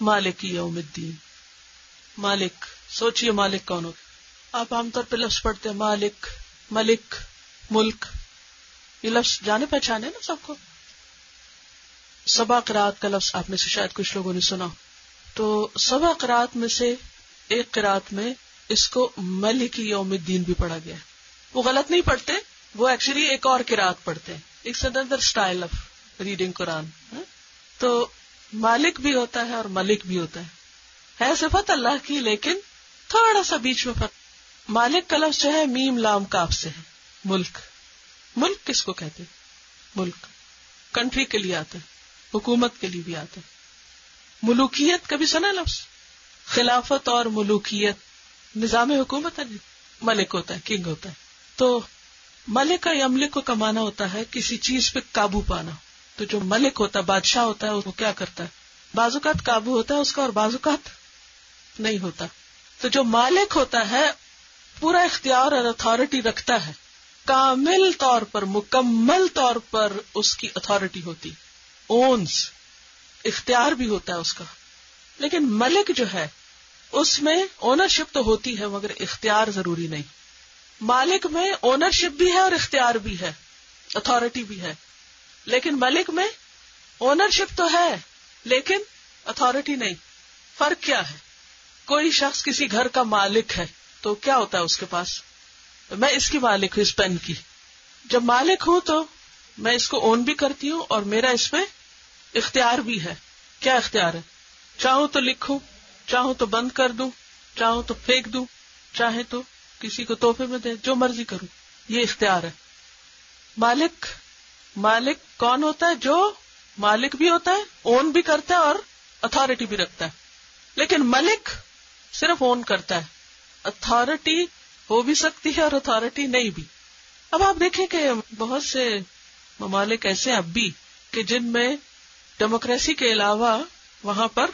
مالک یوم الدین. مالک، سوچئے مالک کون ہو. آپ عام طور پہ لفظ پڑھتے ہیں مالک، ملک، ملک، یہ لفظ جانے پہچانے نا سب کو. سبع قرات کا لفظ آپ میں سے شاید کچھ لوگوں نے سنا. تو سبع قرات میں سے ایک قرات میں اس کو ملک یوم الدین بھی پڑھا گیا ہے. وہ غلط نہیں پڑھتے، وہ ایکچولی ایک اور قرات پڑھتے ہیں. It's another style of reading Quran. تو مالک بھی ہوتا ہے اور ملک بھی ہوتا ہے صفت اللہ کی، لیکن تھوڑا سا بیچ میں فرق. مالک کا لفظ جو ہے میم لام کاف سے ہے. ملک، ملک کس کو کہتے ہیں؟ ملک کنٹری کے لیے آتا ہے، حکومت کے لیے بھی آتا ہے. ملوکیت کبھی سنا لفظ؟ خلافت اور ملوکیت نظام حکومت ہے، ملک ہوتا ہے، کنگ ہوتا ہے. تو ملک کا یملک کا معنی ہوتا ہے کسی چیز پہ قابو پانا. تو جو ملک ہوتا ہے، بادشاہ ہوتا ہے، وہ کیا کرتا ہے؟ بعض اوقات قابو ہوتا ہے اس کا اور بعض اوقات نہیں ہوتا. تو جو مالک ہوتا ہے پورا اختیار اور اتھارٹی رکھتا ہے، کامل طور پر، مکمل طور پر اس کی اتھارٹی ہوتی، اونز، اختیار بھی ہوتا ہے اس کا. لیکن ملک جو ہے اس میں اونرشپ تو ہوتی ہے مگر اختیار ضروری نہیں. مالک میں اونرشپ بھی ہے اور اختیار بھی ہے، اتھارٹی بھی ہے. لیکن ملک میں اونرشپ تو ہے لیکن اتھارٹی نہیں. فرق کیا ہے؟ کوئی شخص کسی گھر کا مالک ہے تو کیا ہوتا ہے اس کے پاس؟ میں اس کی مالک ہوں، اس پین کی. جب مالک ہوں تو میں اس کو اون بھی کرتی ہوں اور میرا اس میں اختیار بھی ہے. کیا اختیار ہے؟ چاہوں تو لکھوں، چاہوں تو بند کر دوں، چاہوں تو پھینک دوں، چاہے تو کسی کو تحفے میں دے، جو مرضی کروں. یہ اختیار ہے. مالک کون ہوتا ہے؟ جو مالک بھی ہوتا ہے، اون بھی کرتا ہے اور اتھارٹی بھی رکھتا ہے. لیکن ملک صرف اون کرتا ہے، اتھارٹی ہو بھی سکتی ہے اور اتھارٹی نہیں بھی. اب آپ دیکھیں کہ بہت سے ممالک ایسے اب بھی کہ جن میں ڈیموکریسی کے علاوہ وہاں پر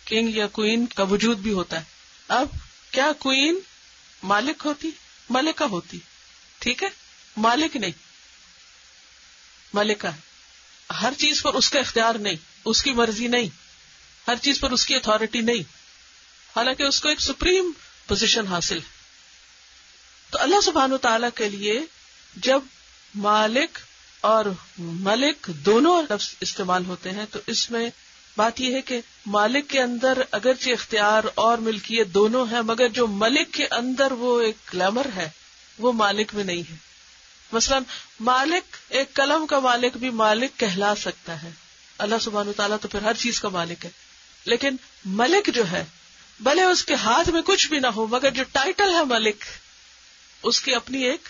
کنگ یا کوئین کا وجود بھی ہوتا ہے. اب کیا کوئین مالک ہوتی؟ ملکہ ہوتی، ٹھیک ہے، مالک نہیں، ملکہ ہے. ہر چیز پر اس کا اختیار نہیں، اس کی مرضی نہیں، ہر چیز پر اس کی اتھارٹی نہیں، حالانکہ اس کو ایک سپریم پوزیشن حاصل ہے. تو اللہ سبحانہ وتعالی کے لیے جب مالک اور ملک دونوں لفظ استعمال ہوتے ہیں تو اس میں بات یہ ہے کہ مالک کے اندر اگرچہ اختیار اور ملکیت دونوں ہے، مگر جو ملک کے اندر وہ ایک گلیمر ہے وہ مالک میں نہیں ہے. مثلا مالک، ایک قلم کا مالک بھی مالک کہلا سکتا ہے. اللہ سبحانہ وتعالیٰ تو پھر ہر چیز کا مالک ہے. لیکن ملک جو ہے بھلے اس کے ہاتھ میں کچھ بھی نہ ہو مگر جو ٹائٹل ہے ملک، اس کی اپنی ایک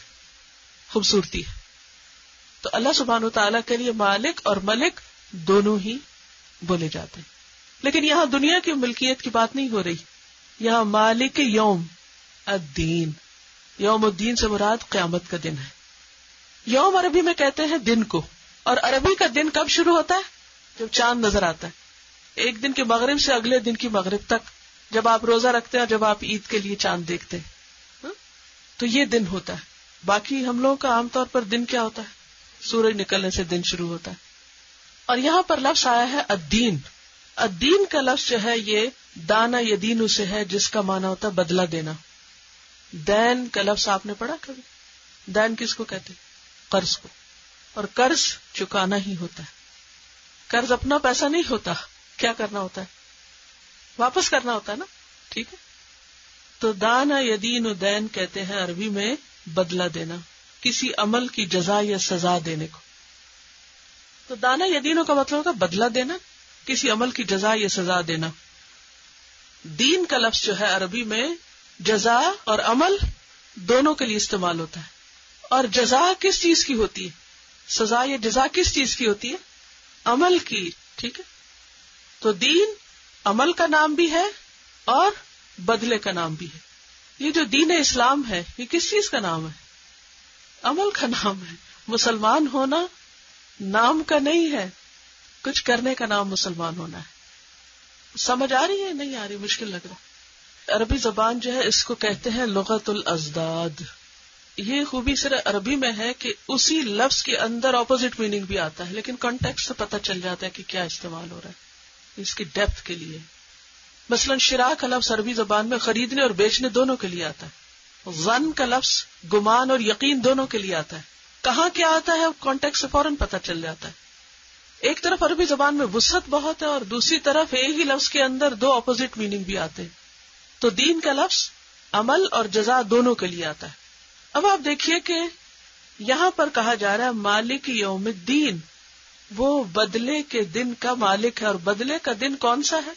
خوبصورتی ہے. تو اللہ سبحانہ وتعالیٰ کے لیے مالک اور ملک دونوں ہی بولے جاتے ہیں. لیکن یہاں دنیا کی ملکیت کی بات نہیں ہو رہی. یہاں مالک یوم الدین، یوم الدین سے مراد قیامت کا دن ہے. یوم عربی میں کہتے ہیں دن کو، اور عربی کا دن کب شروع ہوتا ہے؟ جب چاند نظر آتا ہے. ایک دن کے مغرب سے اگلے دن کی مغرب تک، جب آپ روزہ رکھتے ہیں اور جب آپ عید کے لیے چاند دیکھتے ہیں، تو یہ دن ہوتا ہے. باقی ہم لوگوں کا عام طور پر دن کیا ہوتا ہے؟ سورج نکلنے سے دن شروع ہوتا ہے. اور یہاں پر لفظ آیا ہے الدین. الدین کا لفظ جو ہے یہ دانا یدینو سے ہے، جس کا معنی ہوتا ہے بدلہ دینا. دین کا لفظ آپ نے پڑھا کبھی؟ دین کس کو کہتے ہیں؟ قرض کو. اور قرض چکانا ہی ہوتا ہے. قرض اپنا پیسہ نہیں ہوتا، کیا کرنا ہوتا ہے؟ واپس کرنا ہوتا ہے نا، ٹھیک ہے. تو دانا یدینو دین کہتے ہیں عربی میں بدلہ دینا، کسی عمل کی جزا یا سزا دینے کو. تو دانا یدینو کا مطلب ہوتا ہے بدلہ دینا، کسی عمل کی جزا یا سزا دینا. دین کا لفظ جو ہے عربی میں جزا اور عمل دونوں کے لیے استعمال ہوتا ہے. اور جزا کس چیز کی ہوتی ہے؟ سزا یا جزا کس چیز کی ہوتی ہے؟ عمل کی، ٹھیک ہے. تو دین عمل کا نام بھی ہے اور بدلے کا نام بھی ہے. یہ جو دین اسلام ہے یہ کس چیز کا نام ہے؟ عمل کا نام ہے. مسلمان ہونا نام کا نہیں ہے، کچھ کرنے کا نام مسلمان ہونا ہے. سمجھ آ رہی ہے؟ نہیں آ رہی؟ مشکل لگ رہا. عربی زبان جو ہے اس کو کہتے ہیں لغت الازداد. یہ خوبی صرف عربی میں ہے کہ اسی لفظ کے اندر اپوزٹ میننگ بھی آتا ہے، لیکن کانٹیکسٹ سے پتہ چل جاتا ہے کہ کیا استعمال ہو رہا ہے. اس کی ڈیپتھ کے لیے. مثلا شراء کا لفظ عربی زبان میں خریدنے اور بیچنے دونوں کے لیے آتا ہے. ظن کا لفظ گمان اور یقین دونوں کے لیے آتا ہے. کہاں کیا آتا ہے کانٹیکسٹ سے فوراً پتہ چل جاتا ہے. ایک طرف عربی زبان میں وسعت بہت ہے اور دوسری طرف ایک ہی لفظ کے اندر دو اپوزٹ میننگ بھی آتے ہیں. تو دین کا لفظ عمل اور جزا دونوں کے لیے آتا ہے. اب آپ دیکھیے کہ یہاں پر کہا جا رہا ہے مالک یوم الدین، وہ بدلے کے دن کا مالک ہے. اور بدلے کا دن کون سا ہے؟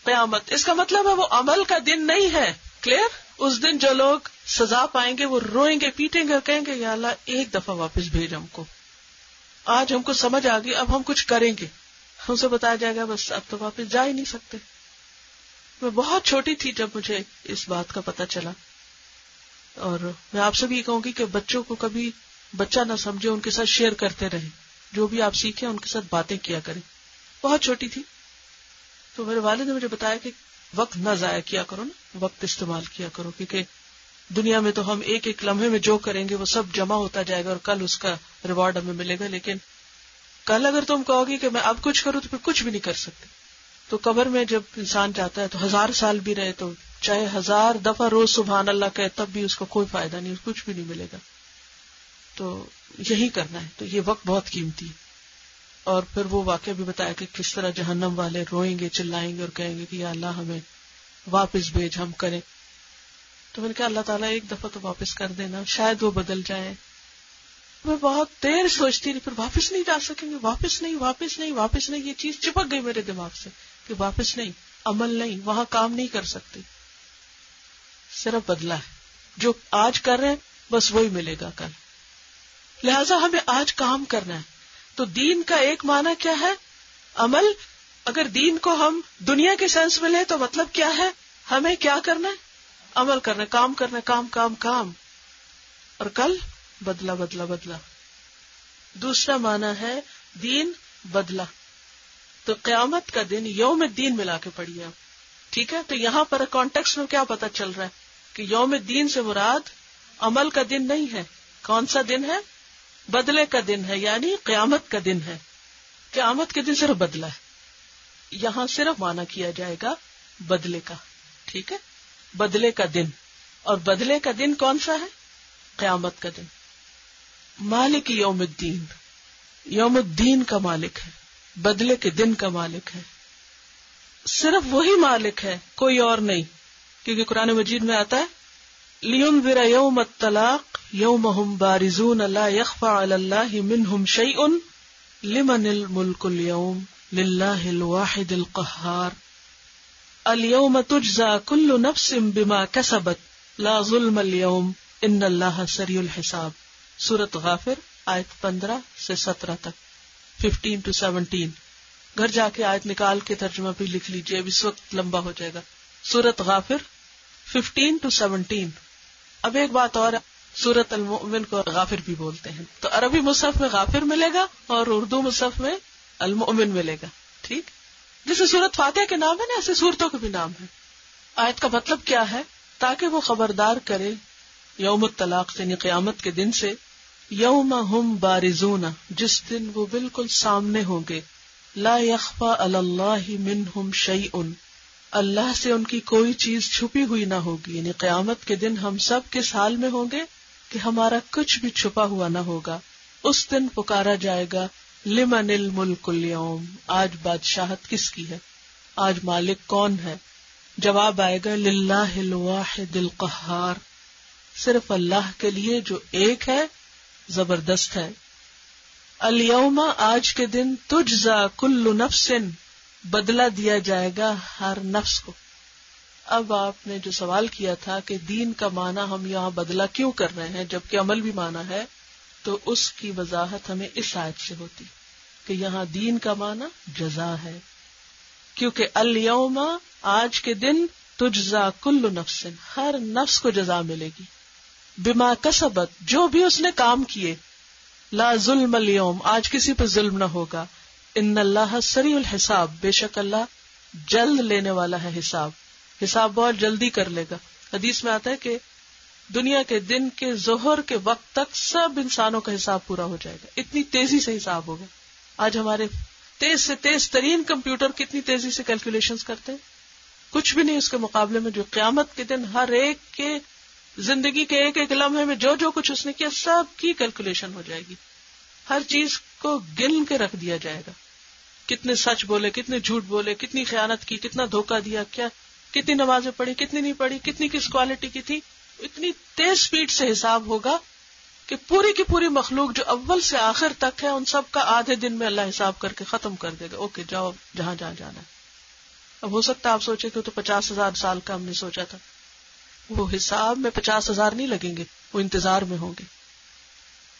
قیامت. اس کا مطلب ہے وہ عمل کا دن نہیں ہے. کلیئر؟ اس دن جو لوگ سزا پائیں گے وہ روئیں گے، پیٹیں گے اور کہیں گے یا اللہ ایک دفعہ واپس بھیج ہم کو، آج ہم کو سمجھ آ گئی، اب ہم کچھ کریں گے. ہم سے بتایا جائے گا بس اب تو واپس جا ہی نہیں سکتے. میں بہت چھوٹی تھی جب مجھے اس بات کا پتہ چلا، اور میں آپ سے بھی کہوں گی کہ بچوں کو کبھی بچہ نہ سمجھے، ان کے ساتھ شیئر کرتے رہیں، جو بھی آپ سیکھیں ان کے ساتھ باتیں کیا کریں. بہت چھوٹی تھی تو میرے والد نے مجھے بتایا کہ وقت نہ ضائع کیا کرو نا، وقت استعمال کیا کرو، کیونکہ دنیا میں تو ہم ایک ایک لمحے میں جو کریں گے وہ سب جمع ہوتا جائے گا اور کل اس کا ریوارڈ ہمیں ملے گا. لیکن کل اگر تم کہو گی کہ میں اب کچھ کروں تو پھر کچھ بھی نہیں کر سکتے. تو قبر میں جب انسان جاتا ہے تو 1000 سال بھی رہے تو چاہے 1000 دفعہ روز سبحان اللہ کہے تب بھی اس کو کوئی فائدہ نہیں، کچھ بھی نہیں ملے گا. تو یہی کرنا ہے. تو یہ وقت بہت قیمتی ہے. اور پھر وہ واقعہ بھی بتایا کہ کس طرح جہنم والے روئیں گے، چلائیں گے اور کہیں گے کہ یا اللہ ہمیں واپس بھیج، ہم کریں. تو میں نے کہا اللہ تعالیٰ ایک دفعہ تو واپس کر دینا، شاید وہ بدل جائے. میں بہت دیر سوچتی رہی، پھر واپس نہیں جا سکیں گے، واپس نہیں، واپس نہیں، واپس نہیں. یہ چیز چپک گئی میرے دماغ سے کہ واپس نہیں، عمل نہیں، وہاں کام نہیں کر سکتے. صرف بدلا ہے، جو آج کر رہے ہیں بس وہی ملے گا کل. لہذا ہمیں آج کام کرنا ہے. تو دین کا ایک معنی کیا ہے؟ عمل. اگر دین کو ہم دنیا کے سینس میں لیں تو مطلب کیا ہے؟ ہمیں کیا کرنا ہے؟ عمل کرنا ہے، کام کرنا ہے، کام کام کام. اور کل بدلا بدلا بدلا. دوسرا معنی ہے دین بدلا. تو قیامت کا دن یوم الدین ملا کے پڑھیے آپ. ٹھیک ہے؟ تو یہاں پر کانٹیکسٹ میں کیا پتا چل رہا ہے کہ یوم الدین سے مراد عمل کا دن نہیں ہے. کون سا دن ہے؟ بدلے کا دن ہے، یعنی قیامت کا دن ہے. قیامت کے دن صرف بدلا ہے. یہاں صرف معنی کیا جائے گا بدلے کا. ٹھیک ہے؟ بدلے کا دن. اور بدلے کا دن کون سا ہے؟ قیامت کا دن. مالک یوم الدین، یوم الدین کا مالک ہے، بدلے کے دن کا مالک ہے. صرف وہی مالک ہے، کوئی اور نہیں. کیونکہ قرآن مجید میں آتا ہے لِيُنذِرَ يَوْمَ الطَّلَاقِ يَوْمَ هُمْ بَارِزُونَ لَا يَخْفَى عَلَى اللَّهِ مِنْهُمْ شَيْءٌ لِمَنِ الْمُلْكُ الْيَوْمِ لِلَّهِ الْوَاحِدِ الْقَهَّارِ الْيَوْمَ تُجْزَى كُلُّ نَفْسٍ بِمَا كَسَبَتْ لَا ظُلْمَ الْيَوْمِ إِنَّ اللَّهَ سَرِيعُ الْحِسَابِ. سورۃ غافر آیت 15 سے 17 تک، 15 to 17. گھر جا کے آیت نکال کے ترجمہ بھی لکھ لیجئے، اب اس وقت لمبا ہو جائے گا. سورۃ غافر 15 to 17. اب ایک بات اور، سورۃ المؤمن کو غافر بھی بولتے ہیں. تو عربی مصحف میں غافر ملے گا اور اردو مصحف میں المؤمن ملے گا. ٹھیک؟ جیسے سورۃ فاتحہ کے نام ہے نا، ایسے سورتوں کے بھی نام ہے. آیت کا مطلب کیا ہے؟ تاکہ وہ خبردار کرے یوم الطلاق یعنی قیامت کے دن سے، یوم ہم بارزون، جس دن وہ بالکل سامنے ہوں گے، لا یخفی علی اللہ منہم شیء، اللہ سے ان کی کوئی چیز چھپی ہوئی نہ ہوگی. یعنی قیامت کے دن ہم سب کس حال میں ہوں گے کہ ہمارا کچھ بھی چھپا ہوا نہ ہوگا. اس دن پکارا جائے گا لمن الملک اليوم، آج بادشاہت کس کی ہے، آج مالک کون ہے؟ جواب آئے گا للہ الواحد القہار، صرف اللہ کے لیے جو ایک ہے، زبردست ہے. الیوم، آج کے دن، تجزا کل نفس، بدلہ دیا جائے گا ہر نفس کو. اب آپ نے جو سوال کیا تھا کہ دین کا معنی ہم یہاں بدلہ کیوں کر رہے ہیں جبکہ عمل بھی معنی ہے، تو اس کی وضاحت ہمیں اس آیت سے ہوتی کہ یہاں دین کا معنی جزا ہے. کیونکہ الیوم، آج کے دن، تجزا کل نفس، ہر نفس کو جزا ملے گی، بما کسبت، جو بھی اس نے کام کیے، لا ظلم اليوم، آج کسی پر ظلم نہ ہوگا، ان اللہ سریع الحساب، بے شک اللہ جلد لینے والا ہے حساب، حساب بہت جلدی کر لے گا. حدیث میں آتا ہے کہ دنیا کے دن کے ظہر کے وقت تک سب انسانوں کا حساب پورا ہو جائے گا، اتنی تیزی سے حساب ہوگا. آج ہمارے تیز سے تیز ترین کمپیوٹر کتنی تیزی سے کیلکولیشنز کرتے ہیں؟ کچھ بھی نہیں اس کے مقابلے میں جو قیامت کے دن ہر ایک کے زندگی کے ایک ایک لمحے میں جو جو کچھ اس نے کیا سب کی کیلکولیشن ہو جائے گی. ہر چیز کو گن کے رکھ دیا جائے گا. کتنے سچ بولے, کتنے جھوٹ بولے, کتنی خیانت کی, کتنا دھوکہ دیا, کیا کتنی نمازیں پڑھی, کتنی نہیں پڑھی, کتنی کس کوالٹی کی تھی. اتنی تیز سپیڈ سے حساب ہوگا کہ پوری کی پوری مخلوق جو اول سے آخر تک ہے ان سب کا آدھے دن میں اللہ حساب کر کے ختم کر دے گا. اوکے جاؤ جہاں جہاں جانا ہے. اب ہو سکتا ہے آپ سوچے کہ تو 50,000 سال کا ہم نے سوچا تھا. وہ حساب میں 50,000 نہیں لگیں گے, وہ انتظار میں ہوں گے.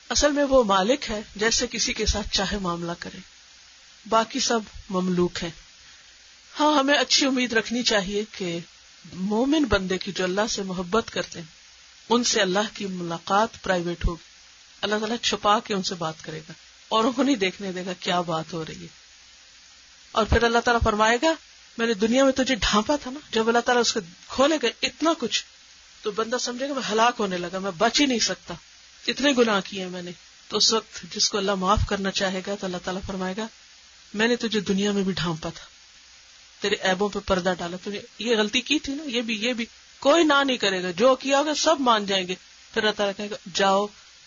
اصل میں وہ مالک ہے, جیسے کسی کے ساتھ چاہے معاملہ کرے, باقی سب مملوک ہیں. ہاں ہمیں اچھی امید رکھنی چاہیے کہ مومن بندے کی جو اللہ سے محبت کرتے ہیں ان سے اللہ کی ملاقات پرائیویٹ ہوگی. اللہ تعالیٰ چھپا کے ان سے بات کرے گا اور ان کو نہیں دیکھنے دے گا کیا بات ہو رہی ہے. اور پھر اللہ تعالیٰ فرمائے گا میں نے دنیا میں تجھے ڈھانپا تھا نا. جب اللہ تعالیٰ اس کو کھولے گا اتنا کچھ تو بندہ سمجھے گا میں ہلاک ہونے لگا, میں بچ ہی نہیں سکتا, اتنے گناہ کیے میں نے. تو اس وقت جس کو اللہ معاف کرنا چاہے گا تو اللہ تعالیٰ فرمائے گا میں نے تجھے دنیا میں بھی ڈھانپا تھا, تیرے عیبوں پہ پردہ ڈالا, تجھے یہ غلطی کی تھی نا, یہ بھی کوئی نہ نہیں کرے گا, جو کیا ہوگا سب مان جائیں گے. پھر اللہ تعالیٰ کہے گا جاؤ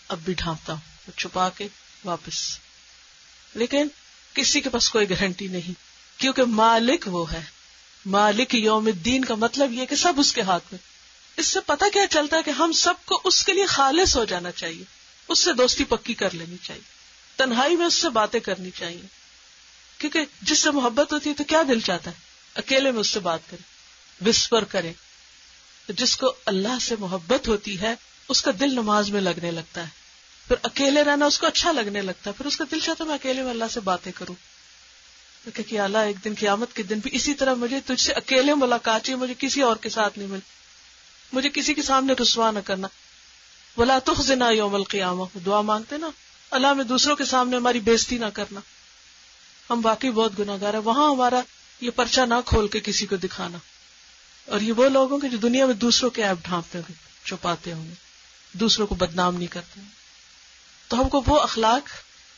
اب بھی ڈھانپتا ہوں, تو چھپا کے واپس. لیکن کسی کے پاس کوئی گارنٹی نہیں, کیونکہ مالک وہ ہے. مالک یوم الدین کا مطلب یہ کہ سب اس کے ہاتھ میں. اس سے پتہ کیا چلتا ہے کہ ہم سب کو اس کے لیے خالص ہو جانا چاہیے, اس سے دوستی پکی کر لینی چاہیے, تنہائی میں اس سے باتیں کرنی چاہیے. کیونکہ جس سے محبت ہوتی ہے تو کیا دل چاہتا ہے اکیلے میں اس سے بات کرے, وسپر کرے. جس کو اللہ سے محبت ہوتی ہے اس کا دل نماز میں لگنے لگتا ہے, پھر اکیلے رہنا اس کو اچھا لگنے لگتا ہے, پھر اس کا دل چاہتا ہے میں اکیلے میں اللہ سے باتیں کروں. کہ اللہ ایک دن قیامت کے دن بھی اسی طرح مجھے تجھ سے اکیلے ملاقات چاہیے, مجھے کسی اور کے ساتھ نہیں مل, مجھے کسی کے سامنے رسوا نہ کرنا. ولا تخزنا یوم القیامہ, دعا مانگتے نا اللہ میں دوسروں کے سامنے ہماری بےزتی نہ کرنا. ہم واقعی بہت گناہگار ہیں, وہاں ہمارا یہ پرچہ نہ کھول کے کسی کو دکھانا. اور یہ وہ لوگ ہوں گے جو دنیا میں دوسروں کے عیب ڈھانپتے ہوں گے, چھپاتے ہوں گے, دوسروں کو بدنام نہیں کرتے. تو ہم کو وہ اخلاق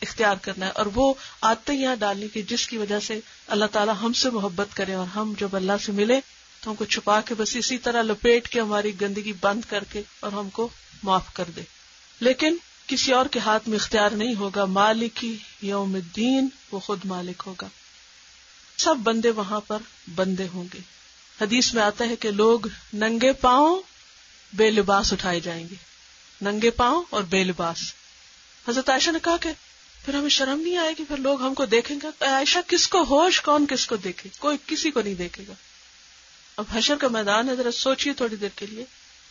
اختیار کرنا ہے اور وہ عادتیں یہاں ڈالنی کہ جس کی وجہ سے اللہ تعالیٰ ہم سے محبت کرے, اور ہم جب اللہ سے ملے تو ہم کو چھپا کے بس اسی طرح لپیٹ کے ہماری گندگی بند کر کے اور ہم کو معاف کر دے. لیکن کسی اور کے ہاتھ میں اختیار نہیں ہوگا. مالکی یوم الدین, وہ خود مالک ہوگا. سب بندے وہاں پر بندے ہوں گے. حدیث میں آتا ہے کہ لوگ ننگے پاؤں بے لباس اٹھائے جائیں گے, ننگے پاؤں اور بے لباس. حضرت عائشہ نے کہا کہ پھر ہمیں شرم نہیں آئے گی, پھر لوگ ہم کو دیکھیں گے. عائشہ کس کو ہوش, کون کس کو دیکھے, کوئی کسی کو نہیں دیکھے گا. اب حشر کا میدان ہے, ذرا سوچئے تھوڑی دیر کے لیے.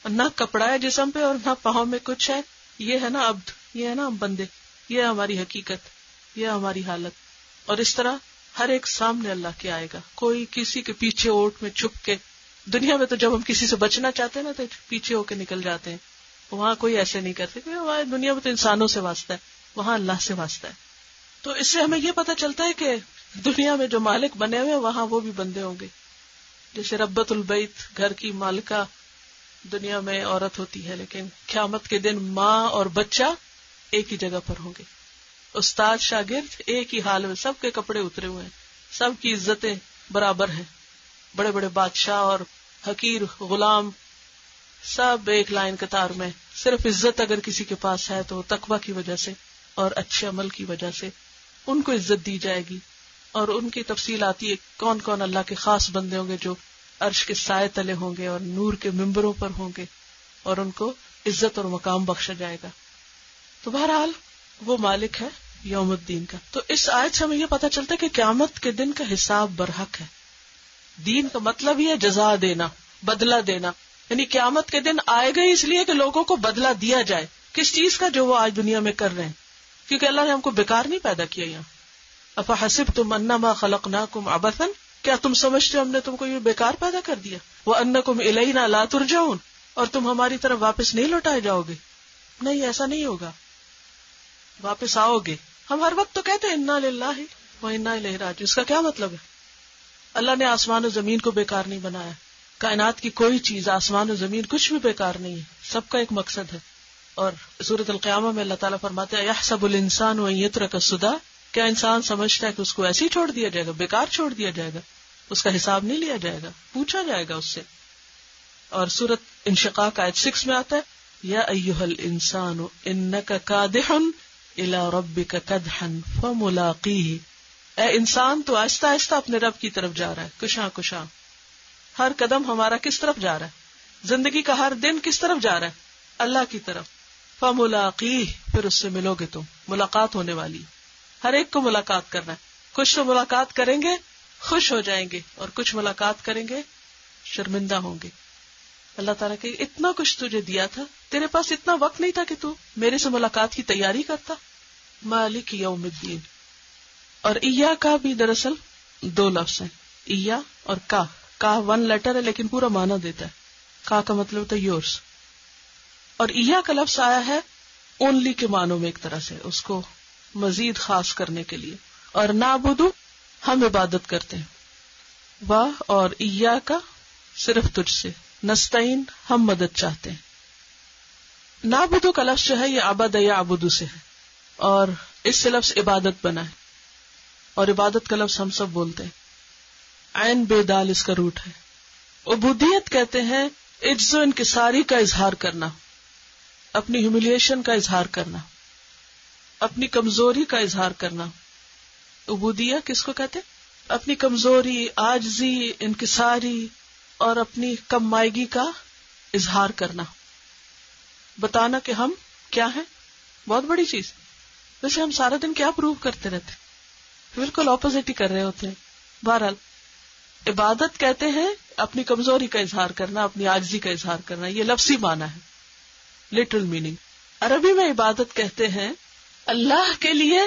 نہ کپڑا ہے جسم پہ اور نہ پاؤں میں کچھ ہے. یہ ہے نا عبد, یہ ہے نا ہم بندے, یہ ہماری حقیقت, یہ ہماری حالت. اور اس طرح ہر ایک سامنے اللہ کے آئے گا. کوئی کسی کے پیچھے اوٹ میں چھپ کے. دنیا میں تو جب ہم کسی سے بچنا چاہتے ہیں نا تو پیچھے ہو کے نکل جاتے ہیں, وہاں کوئی ایسے نہیں کرتے. وہاں دنیا میں تو انسانوں سے واسطہ ہے, وہاں اللہ سے واسطہ ہے. تو اس سے ہمیں یہ پتہ چلتا ہے کہ دنیا میں جو مالک بنے ہوئے وہاں وہ بھی بندے ہوں گے. جیسے ربۃ البیت, گھر کی مالکہ دنیا میں عورت ہوتی ہے, لیکن قیامت کے دن ماں اور بچہ ایک ہی جگہ پر ہوں گے. استاد شاگرد ایک ہی حال میں, سب کے کپڑے اترے ہوئے ہیں, سب کی عزتیں برابر ہیں. بڑے بڑے بادشاہ اور حقیر غلام سب ایک لائن قطار میں. صرف عزت اگر کسی کے پاس ہے تو تقوی کی وجہ سے اور اچھے عمل کی وجہ سے ان کو عزت دی جائے گی. اور ان کی تفصیل آتی ہے کون کون اللہ کے خاص بندے ہوں گے جو عرش کے سائے تلے ہوں گے اور نور کے ممبروں پر ہوں گے, اور ان کو عزت اور مقام بخشا جائے گا. تو بہرحال وہ مالک ہے یوم الدین کا. تو اس آیت سے ہمیں یہ پتہ چلتا ہے کہ قیامت کے دن کا حساب برحق ہے. دین کا مطلب ہی ہے جزا دینا, بدلہ دینا. یعنی قیامت کے دن آئے گا اس لیے کہ لوگوں کو بدلہ دیا جائے. کس چیز کا؟ جو وہ آج دنیا میں کر رہے ہیں. کیونکہ اللہ نے ہم کو بیکار نہیں پیدا کیا. یہاں افحسبتم انما خلقناکم عبثا, کیا تم سمجھتے ہم نے تم کو یہ بیکار پیدا کر دیا؟ وانکم الینا لا ترجعون, اور تم ہماری طرف واپس نہیں لوٹائے جاؤ گے. نہیں, ایسا نہیں ہوگا, واپس آؤ گے. ہم ہر وقت تو کہتے ہیں انا للہ و انا الیہ راجعون. اس کا کیا مطلب ہے؟ اللہ نے آسمان و زمین کو بیکار نہیں بنایا. کائنات کی کوئی چیز, آسمان و زمین کچھ بھی بیکار نہیں ہے, سب کا ایک مقصد ہے. اور سورۃ القیامہ میں اللہ تعالیٰ فرماتے ہیں یحسب الانسان ان یترک سدی, کیا انسان سمجھتا ہے کہ اس کو ایسے ہی چھوڑ دیا جائے گا، بیکار چھوڑ دیا جائے گا، اس کا حساب نہیں لیا جائے گا، پوچھا جائے گا اس سے. اور سورۃ انشقاق آیت 6 میں آتا ہے یا ایھا الانسان انک کادح الی ربک کدحا فملاقیہ. اے انسان تو آہستہ آہستہ اپنے رب کی طرف جا رہا ہے، کشاں کشاں. ہر قدم ہمارا کس طرف جا رہا ہے؟ زندگی کا ہر دن کس طرف جا رہا ہے؟ اللہ کی طرف. فملاقیہ، پھر اس سے ملو گے تم، ملاقات ہونے والی. ہر ایک کو ملاقات کرنا ہے. کچھ تو ملاقات کریں گے خوش ہو جائیں گے، اور کچھ ملاقات کریں گے شرمندہ ہوں گے. اللہ تعالیٰ کہ اتنا کچھ تجھے دیا تھا، تیرے پاس اتنا وقت نہیں تھا کہ تو میرے سے ملاقات کی تیاری کرتا. مالک یوم الدین. اور ایا کا بھی دراصل 2 لفظ ہیں، ایا اور کا 1 لیٹر ہے لیکن پورا معنی دیتا ہے. کا مطلب ہوتا ہے یورس، اور ایا کا لفظ آیا ہے اونلی کے معنوں میں، ایک طرح سے اس کو مزید خاص کرنے کے لیے. اور نعبدو، ہم عبادت کرتے ہیں. واہ اور ایا کا صرف تجھ سے. نستعین، ہم مدد چاہتے ہیں. نعبدو کا لفظ جو ہے یہ عبد یعبدو سے ہے، اور اس سے لفظ عبادت بنا ہے. اور عبادت کا لفظ ہم سب بولتے ہیں. عین بے دال اس کا روٹ ہے. عبودیت کہتے ہیں عجز و انکساری کا اظہار کرنا، اپنی ہیوملیشن کا اظہار کرنا، اپنی کمزوری کا اظہار کرنا. عبودیہ کس کو کہتے ہیں؟ اپنی کمزوری، عاجزی، انکساری اور اپنی کم مائگی کا اظہار کرنا، بتانا کہ ہم کیا ہیں. بہت بڑی چیز. ویسے ہم سارا دن کیا پروو کرتے رہتے، بالکل اپوزٹ ہی کر رہے ہوتے ہیں. بہرحال عبادت کہتے ہیں اپنی کمزوری کا اظہار کرنا، اپنی عاجزی کا اظہار کرنا. یہ لفظی معنی ہے، لٹرل میننگ. عربی میں عبادت کہتے ہیں اللہ کے لیے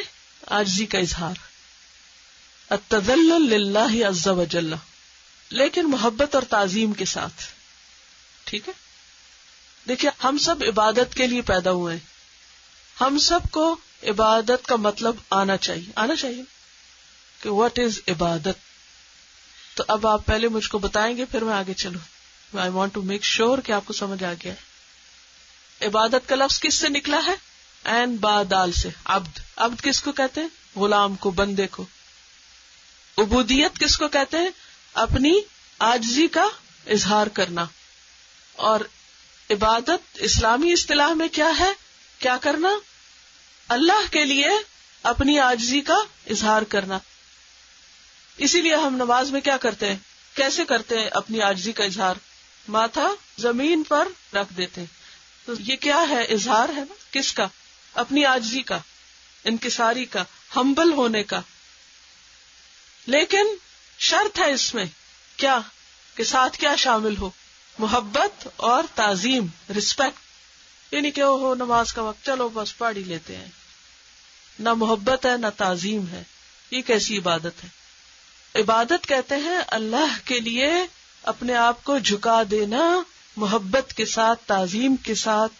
عاجزی کا اظہار، التذلل للہ عز وجل، لیکن محبت اور تعظیم کے ساتھ. ٹھیک ہے. دیکھیے ہم سب عبادت کے لیے پیدا ہوئے ہیں. ہم سب کو عبادت کا مطلب آنا چاہیے کہ what is عبادت. تو اب آپ پہلے مجھ کو بتائیں گے، پھر میں آگے چلوں. I want to make sure کہ آپ کو سمجھ آ گیا. عبادت کا لفظ کس سے نکلا ہے؟ عین با دال سے. عبد. عبد کس کو کہتے ہیں؟ غلام کو، بندے کو. عبودیت کس کو کہتے ہیں؟ اپنی عاجزی کا اظہار کرنا. اور عبادت اسلامی اصطلاح میں کیا ہے؟ کیا کرنا؟ اللہ کے لیے اپنی عاجزی کا اظہار کرنا. اسی لیے ہم نماز میں کیا کرتے ہیں، کیسے کرتے ہیں اپنی عاجزی کا اظہار؟ ماتھا زمین پر رکھ دیتے ہیں. تو یہ کیا ہے؟ اظہار ہے نا. کس کا؟ اپنی عاجزی کا، انکساری کا، ہمبل ہونے کا. لیکن شرط ہے اس میں کیا کہ ساتھ کیا شامل ہو؟ محبت اور تعظیم، رسپیکٹ. یعنی کہ ہو نماز کا وقت، چلو بس پڑھ ہی لیتے ہیں. نہ محبت ہے نہ تعظیم ہے. یہ کیسی عبادت ہے؟ عبادت کہتے ہیں اللہ کے لیے اپنے آپ کو جھکا دینا، محبت کے ساتھ، تعظیم کے ساتھ،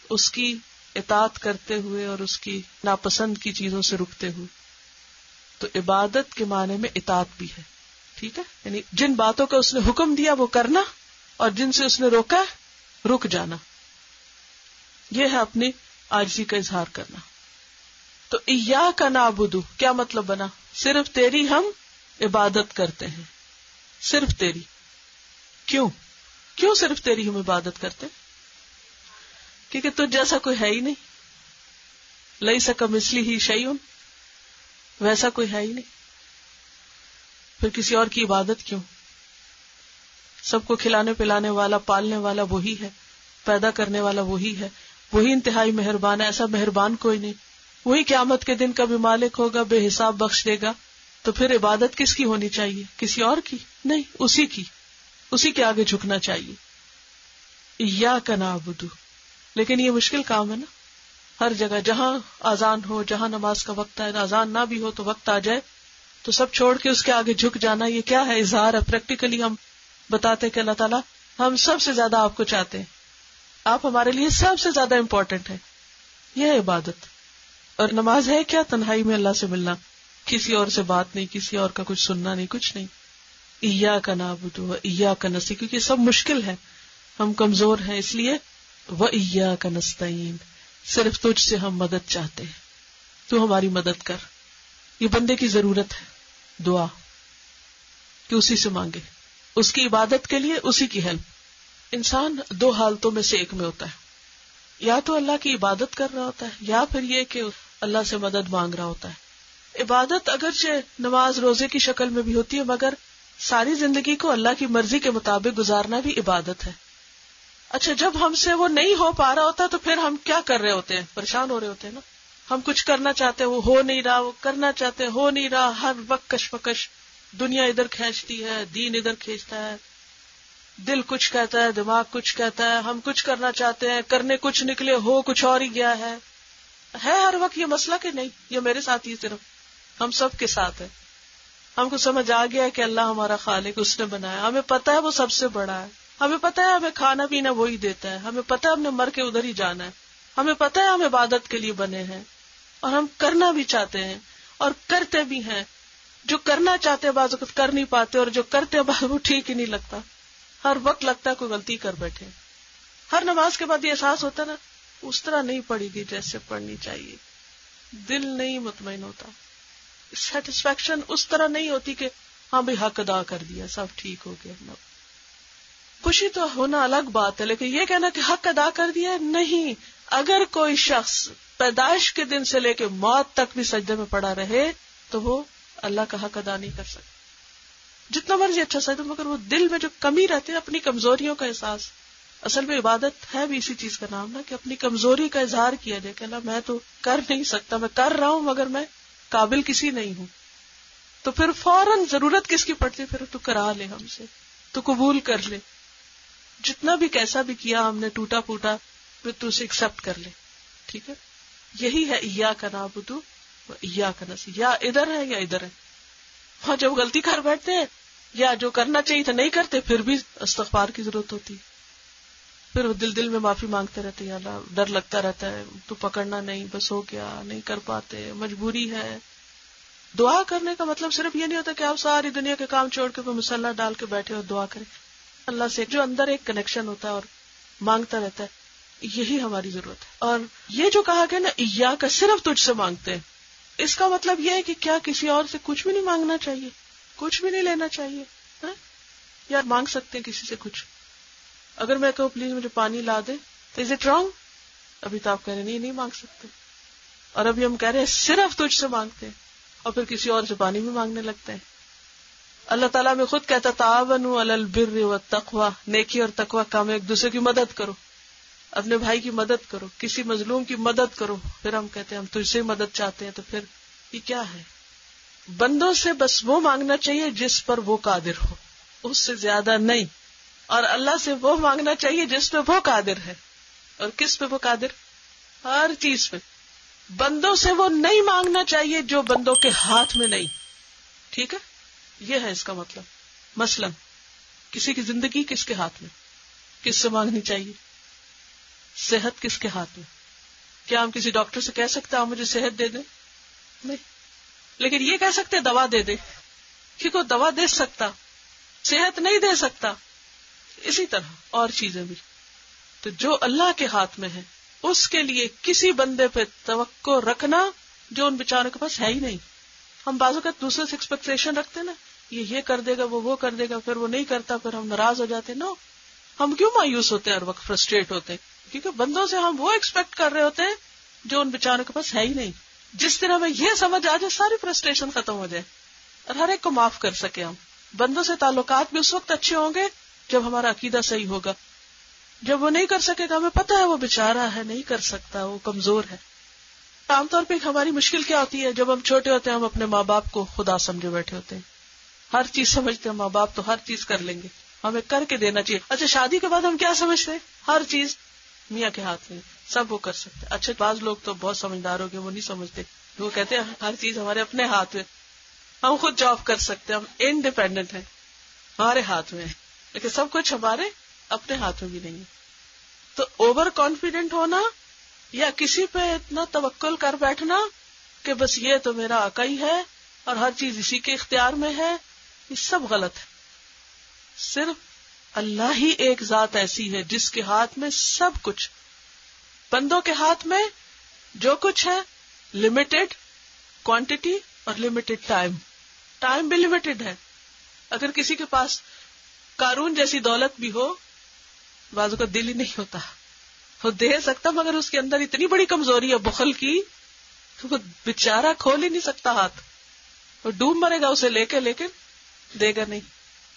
اس کی اطاعت کرتے ہوئے اور اس کی ناپسند کی چیزوں سے رکتے ہوئے. تو عبادت کے معنی میں اطاعت بھی ہے. ٹھیک ہے. یعنی جن باتوں کا اس نے حکم دیا وہ کرنا، اور جن سے اس نے روکا رک جانا. یہ ہے اپنی عاجزی کا اظہار کرنا. تو ایاک نعبد کیا مطلب بنا؟ صرف تیری ہم عبادت کرتے ہیں، صرف تیری. کیوں صرف تیری ہم عبادت کرتے؟ کیونکہ تجھ جیسا کوئی ہے ہی نہیں. لیس کمثلہ شیء، ویسا کوئی ہے ہی نہیں. پھر کسی اور کی عبادت کیوں؟ سب کو کھلانے پلانے والا، پالنے والا وہی ہے، پیدا کرنے والا وہی ہے، وہی انتہائی مہربان ہے. ایسا مہربان کوئی نہیں. وہی قیامت کے دن کا بھی مالک ہوگا، بے حساب بخش دے گا. تو پھر عبادت کس کی ہونی چاہیے؟ کسی اور کی نہیں، اسی کی، اسی کے آگے جھکنا چاہیے. ایاک نعبد. لیکن یہ مشکل کام ہے نا. ہر جگہ جہاں اذان ہو، جہاں نماز کا وقت آئے، اذان نہ بھی ہو تو وقت آ جائے تو سب چھوڑ کے اس کے آگے جھک جانا. یہ کیا ہے؟ اظہار ہے. پریکٹیکلی ہم بتاتے کہ اللہ تعالیٰ ہم سب سے زیادہ آپ کو چاہتے ہیں، آپ ہمارے لیے سب سے زیادہ امپورٹنٹ ہے. یہ ہے عبادت. اور نماز ہے کیا؟ تنہائی میں اللہ سے ملنا، کسی اور سے بات نہیں، کسی اور کا کچھ سننا نہیں، کچھ نہیں. ایاک نعبد و ایاک نستعین. کیونکہ سب مشکل ہے، ہم کمزور ہیں، اس لیے وَإِيَّاكَ نَسْتَعِينُ، صرف تجھ سے ہم مدد چاہتے ہیں، تو ہماری مدد کر. یہ بندے کی ضرورت ہے دعا، کہ اسی سے مانگے، اس کی عبادت کے لیے اسی کی ہیلپ. انسان دو حالتوں میں سے ایک میں ہوتا ہے، یا تو اللہ کی عبادت کر رہا ہوتا ہے، یا پھر یہ کہ اللہ سے مدد مانگ رہا ہوتا ہے. عبادت اگرچہ نماز روزے کی شکل میں بھی ہوتی ہے، مگر ساری زندگی کو اللہ کی مرضی کے مطابق گزارنا بھی عبادت ہے. اچھا، جب ہم سے وہ نہیں ہو پا رہا ہوتا تو پھر ہم کیا کر رہے ہوتے ہیں؟ پریشان ہو رہے ہوتے ہیں نا. ہم کچھ کرنا چاہتے ہیں، وہ ہو نہیں رہا، وہ کرنا چاہتے ہیں، ہو نہیں رہا، ہر وقت کشمکش، دنیا ادھر کھینچتی ہے، دین ادھر کھینچتا ہے، دل کچھ کہتا ہے، دماغ کچھ کہتا ہے، ہم کچھ کرنا چاہتے ہیں، کرنے کچھ نکلے، ہو کچھ اور ہی گیا ہے ہر وقت یہ مسئلہ کہ نہیں یہ میرے ساتھ ہی صرف، ہم سب کے ساتھ ہے. ہم کو سمجھ آ گیا کہ اللہ ہمارا خالق، اس نے بنایا، ہمیں پتا ہے وہ سب سے بڑا ہے، ہمیں پتا ہے ہمیں کھانا پینا وہی دیتا ہے، ہمیں پتا ہے ہم نے مر کے ادھر ہی جانا ہے، ہمیں پتا ہے ہم عبادت کے لیے بنے ہیں، اور ہم کرنا بھی چاہتے ہیں اور کرتے بھی ہیں. جو کرنا چاہتے ہیں بعض وقت کر نہیں پاتے، اور جو کرتے ہیں وہ ٹھیک ہی نہیں لگتا، ہر وقت لگتا ہے کوئی غلطی کر بیٹھے. ہر نماز کے بعد یہ احساس ہوتا ہے نا اس طرح نہیں پڑھی گئی جیسے پڑھنی چاہیے، دل نہیں مطمئن ہوتا، سیٹسفیکشن اس طرح نہیں ہوتی کہ ہاں بھی حق ادا کر دیا، سب ٹھیک ہو گیا. خوشی تو ہونا الگ بات ہے، لیکن یہ کہنا کہ حق ادا کر دیا نہیں. اگر کوئی شخص پیدائش کے دن سے لے کے موت تک بھی سجدے میں پڑا رہے تو وہ اللہ کا حق ادا نہیں کر سکتا، جتنا مرضی اچھا سجدہ، مگر وہ دل میں جو کمی رہتی ہے، اپنی کمزوریوں کا احساس. اصل میں عبادت ہے بھی اسی چیز کا نام نا، کہ اپنی کمزوری کا اظہار کیا جائے کہ اللہ میں تو کر نہیں سکتا، میں کر رہا ہوں مگر میں قابل کسی نہیں ہوں. تو پھر فوراً ضرورت کس کی پڑتی، پھر تو کرا لے ہم سے، تو قبول کر لے، جتنا بھی کیسا بھی کیا ہم نے ٹوٹا پھوٹا، پھر تو اسے ایکسپٹ کر لے. ٹھیک ہے، یہی ہے ایاک نعبد و ایاک نستعین، یا ادھر ہے یا ادھر ہے. ہاں جب غلطی کر بیٹھتے ہیں یا جو کرنا چاہیے تھا نہیں کرتے، پھر بھی استغفار کی ضرورت ہوتی، پھر وہ دل میں معافی مانگتے رہتے ہیں، اللہ ڈر لگتا رہتا ہے تو پکڑنا نہیں، بس ہو گیا، نہیں کر پاتے، مجبوری ہے. دعا کرنے کا مطلب صرف یہ نہیں ہوتا کہ آپ ساری دنیا کے کام چھوڑ کے کوئی مصلی ڈال کے بیٹھے اور دعا کریں. اللہ سے جو اندر ایک کنیکشن ہوتا ہے اور مانگتا رہتا ہے، یہی ہماری ضرورت ہے. اور یہ جو کہا گیا نا ایاک، صرف تجھ سے مانگتے ہیں، اس کا مطلب یہ ہے کہ کیا کسی اور سے کچھ بھی نہیں مانگنا چاہیے، کچھ بھی نہیں لینا چاہیے؟ یا مانگ سکتے ہیں کسی سے کچھ؟ اگر میں کہوں پلیز مجھے پانی لا دے تو از اٹ رانگ؟ ابھی تو آپ کہہ رہے نہیں مانگ سکتے، اور ابھی ہم کہہ رہے ہیں صرف تجھ سے مانگتے ہیں، اور پھر کسی اور سے پانی بھی مانگنے لگتے ہیں. اللہ تعالیٰ میں خود کہتا تعاونوا علی البر والتقوی، نیکی اور تقوی کام، ایک دوسرے کی مدد کرو، اپنے بھائی کی مدد کرو، کسی مظلوم کی مدد کرو. پھر ہم کہتے ہیں ہم تجھ سے مدد چاہتے ہیں، تو پھر یہ کیا ہے؟ بندوں سے بس وہ مانگنا چاہیے جس پر وہ قادر ہو، اس سے زیادہ نہیں. اور اللہ سے وہ مانگنا چاہیے جس پہ وہ قادر ہے. اور کس پہ وہ قادر؟ ہر چیز پہ. بندوں سے وہ نہیں مانگنا چاہیے جو بندوں کے ہاتھ میں نہیں. ٹھیک ہے، یہ ہے اس کا مطلب. مثلا کسی کی زندگی کس کے ہاتھ میں، کس سے مانگنی چاہیے؟ صحت کس کے ہاتھ میں؟ کیا ہم کسی ڈاکٹر سے کہہ سکتے آپ مجھے صحت دے دیں؟ نہیں. لیکن یہ کہہ سکتے دوا دے دے، کیونکہ وہ دوا دے سکتا، صحت نہیں دے سکتا. اسی طرح اور چیزیں بھی. تو جو اللہ کے ہاتھ میں ہے اس کے لیے کسی بندے پہ توقع رکھنا جو ان بیچاروں کے پاس ہے ہی نہیں. ہم بعض اوقات دوسرے سے ایکسپیکٹیشن رکھتے نا، یہ کر دے گا، وہ کر دے گا، پھر وہ نہیں کرتا، پھر ہم ناراض ہو جاتے. نو، ہم کیوں مایوس ہوتے ہیں ہر وقت، فرسٹریٹ ہوتے ہیں؟ کیونکہ بندوں سے ہم وہ ایکسپیکٹ کر رہے ہوتے ہیں جو ان بیچاروں کے پاس ہے ہی نہیں. جس طرح ہمیں یہ سمجھ آ جائے ساری فرسٹریشن ختم ہو جائے اور ہر ایک کو معاف کر سکے. ہم بندوں سے تعلقات بھی اس وقت اچھے ہوں گے جب ہمارا عقیدہ صحیح ہوگا. جب وہ نہیں کر سکے گا، ہمیں پتہ ہے وہ بیچارہ ہے، نہیں کر سکتا، وہ کمزور ہے. عام طور پہ ہماری مشکل کیا ہوتی ہے؟ جب ہم چھوٹے ہوتے ہیں ہم اپنے ماں باپ کو خدا سمجھے بیٹھے ہوتے ہیں، ہر چیز سمجھتے ہیں، ماں باپ تو ہر چیز کر لیں گے، ہمیں کر کے دینا چاہیے. اچھا، شادی کے بعد ہم کیا سمجھتے ہیں؟ ہر چیز میاں کے ہاتھ میں، سب وہ کر سکتے. اچھا، بعض لوگ تو بہت سمجھدار ہو گئے، وہ نہیں سمجھتے، وہ کہتے ہیں ہر چیز ہمارے اپنے ہاتھ میں، ہم خود جاب کر سکتے ہیں، ہم انڈیپینڈنٹ ہیں، ہمارے ہاتھ میں ہے. لیکن سب کچھ ہمارے اپنے ہاتھ میں بھی نہیں ہے. تو اوور کانفیڈنٹ ہونا یا کسی پہ اتنا توکل کر بیٹھنا کہ بس یہ تو میرا آقا ہی ہے اور ہر چیز اسی کے اختیار میں ہے، یہ سب غلط ہے. صرف اللہ ہی ایک ذات ایسی ہے جس کے ہاتھ میں سب کچھ. بندوں کے ہاتھ میں جو کچھ ہے لمیٹڈ کوانٹٹی اور لمیٹڈ ٹائم بھی لمیٹڈ ہے. اگر کسی کے پاس قارون جیسی دولت بھی ہو، بعضوں کا دل ہی نہیں ہوتا، وہ دے سکتا مگر اس کے اندر اتنی بڑی کمزوری ہے بخل کی، وہ بیچارہ کھول ہی نہیں سکتا ہاتھ، وہ ڈوب مرے گا اسے لے کے، لیکن دے گا نہیں.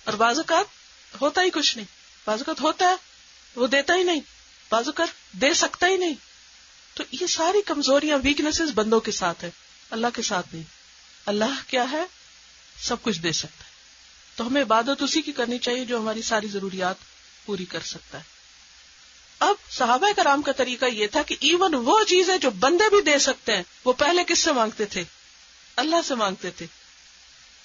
اور بعض اوقات ہوتا ہی کچھ نہیں، بعض اوقات ہوتا ہے وہ دیتا ہی نہیں، بعض اوقات دے سکتا ہی نہیں. تو یہ ساری کمزوریاں ویکنیسز بندوں کے ساتھ ہے، اللہ کے ساتھ نہیں. اللہ کیا ہے؟ سب کچھ دے سکتا ہے. تو ہمیں عبادت اسی کی کرنی چاہیے جو ہماری ساری ضروریات پوری کر سکتا ہے. اب صحابہ کرام کا طریقہ یہ تھا کہ ایون وہ چیزیں جو بندے بھی دے سکتے ہیں وہ پہلے کس سے مانگتے تھے؟ اللہ سے مانگتے تھے.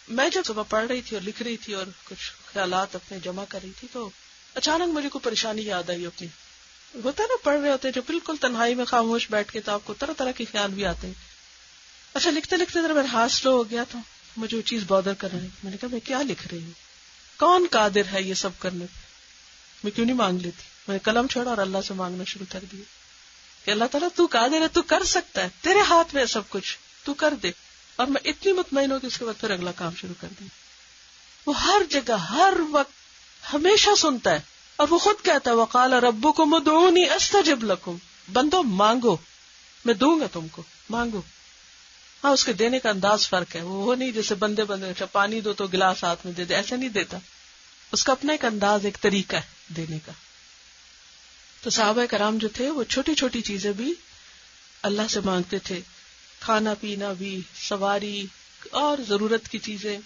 میں جب صبح پڑھ رہی تھی اور لکھ رہی تھی اور کچھ خیالات اپنے جمع کر رہی تھی تو اچانک مجھے کوئی پریشانی یاد آئی اپنی. ہوتا ہے نا پڑھ رہے ہوتے جو بالکل تنہائی میں خاموش بیٹھ کے، تو آپ کو طرح طرح کے خیال بھی آتے ہیں. اچھا لکھتے لکھتے ذرا میرا ہاتھ سلو ہو گیا، تو مجھے وہ چیز بادر کر رہی. میں نے کہا میں کیا لکھ رہی ہوں؟ کون قادر ہے یہ سب کرنے پہ؟ میں کیوں نہیں مانگ لیتی؟ میں نے قلم چھوڑا اور اللہ سے مانگنا شروع کر دیا کہ اللہ تعالیٰ تو قادر ہے، تو کر سکتا ہے، تیرے ہاتھ میں سب کچھ، تو کر دے. اور میں اتنی مطمئن ہوں کہ اس کے بعد پھر اگلا کام شروع کر دیا. وہ ہر جگہ ہر وقت ہمیشہ سنتا ہے، اور وہ خود کہتا ہے وقال ربکم ادعونی استجب لکم. بندو مانگو میں دوں گا تم کو، مانگو. ہاں اس کے دینے کا انداز فرق ہے، وہ نہیں جیسے بندے اچھا پانی دو تو گلاس ہاتھ میں دے دے، ایسے نہیں دیتا. اس کا اپنا ایک انداز، ایک طریقہ ہے دینے کا. تو صحابہ کرام جو تھے وہ چھوٹی چھوٹی چیزیں بھی اللہ سے مانگتے تھے، کھانا پینا بھی، سواری اور ضرورت کی چیزیں.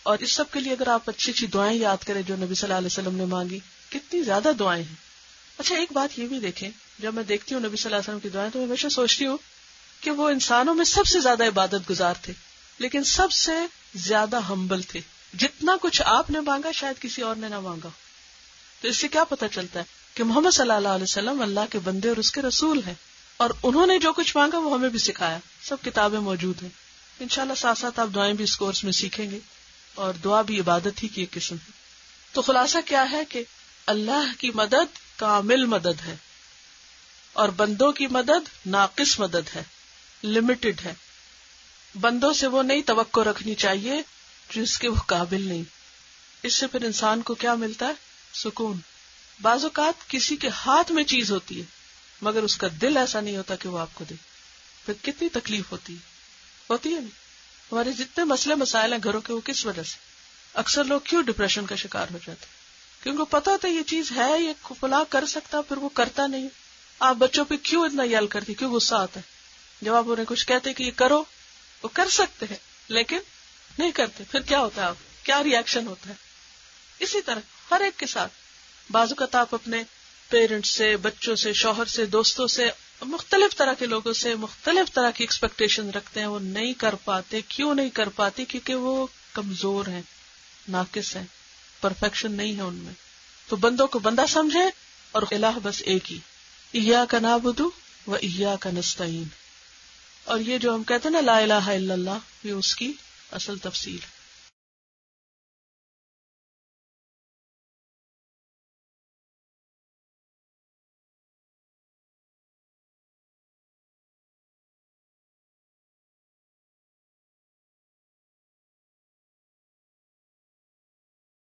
اور اس سب کے لیے اگر آپ اچھی اچھی دعائیں یاد کریں جو نبی صلی اللہ علیہ وسلم نے مانگی، کتنی زیادہ دعائیں ہیں. اچھا ایک بات یہ بھی دیکھیں، جب میں دیکھتی ہوں نبی صلی اللہ علیہ وسلم کی دعائیں تو میں ہمیشہ سوچتی ہوں کہ وہ انسانوں میں سب سے زیادہ عبادت گزار تھے، لیکن سب سے زیادہ ہمبل تھے. جتنا کچھ آپ نے مانگا شاید کسی اور نے نہ مانگا. تو اس سے کیا پتہ چلتا ہے کہ محمد صلی اللہ علیہ وسلم اللہ کے بندے اور اس کے رسول ہیں، اور انہوں نے جو کچھ مانگا وہ ہمیں بھی سکھایا. سب کتابیں موجود ہیں. انشاءاللہ ساتھ ساتھ آپ دعائیں بھی اس کورس میں سیکھیں گے، اور دعا بھی عبادت ہی کی ایک قسم ہے. تو خلاصہ کیا ہے کہ اللہ کی مدد کامل مدد ہے، اور بندوں کی مدد ناقص مدد ہے، لمیٹڈ ہے. بندوں سے وہ نہیں توقع رکھنی چاہیے جس کے وہ قابل نہیں. اس سے پھر انسان کو کیا ملتا ہے؟ سکون. بعض اوقات کسی کے ہاتھ میں چیز ہوتی ہے مگر اس کا دل ایسا نہیں ہوتا کہ وہ آپ کو دے، پھر کتنی تکلیف ہوتی ہے نہیں. ہمارے جتنے مسئلے مسائل ہیں گھروں کے، وہ کس وجہ سے؟ اکثر لوگ کیوں ڈپریشن کا شکار ہو جاتے؟ کیونکہ پتا ہوتا ہے یہ چیز ہے، یہ فلاں کر سکتا، پھر وہ کرتا نہیں. آپ بچوں پہ کیوں اتنا یل کرتی، کیوں غصہ آتا ہے جب آپ انہیں کچھ کہتے کہ یہ کرو؟ وہ کر سکتے ہیں لیکن نہیں کرتے، پھر کیا ہوتا ہے؟ آپ کیا ری ایکشن ہوتا ہے؟ اسی طرح ہر ایک کے ساتھ بعض اوقات آپ اپنے پیرنٹس سے، بچوں سے، شوہر سے، دوستوں سے، مختلف طرح کے لوگوں سے مختلف طرح کی ایکسپیکٹیشن رکھتے ہیں. وہ نہیں کر پاتے. کیوں نہیں کر پاتے؟ کیونکہ وہ کمزور ہیں، ناقص ہیں، پرفیکشن نہیں ہے ان میں. تو بندوں کو بندہ سمجھے، اور الہ بس ایک ہی، ایاک نعبد و ایاک نستعین. اور یہ جو ہم کہتے ہیں نا لا الہ الا اللہ، یہ اس کی اصل تفصیل ہے.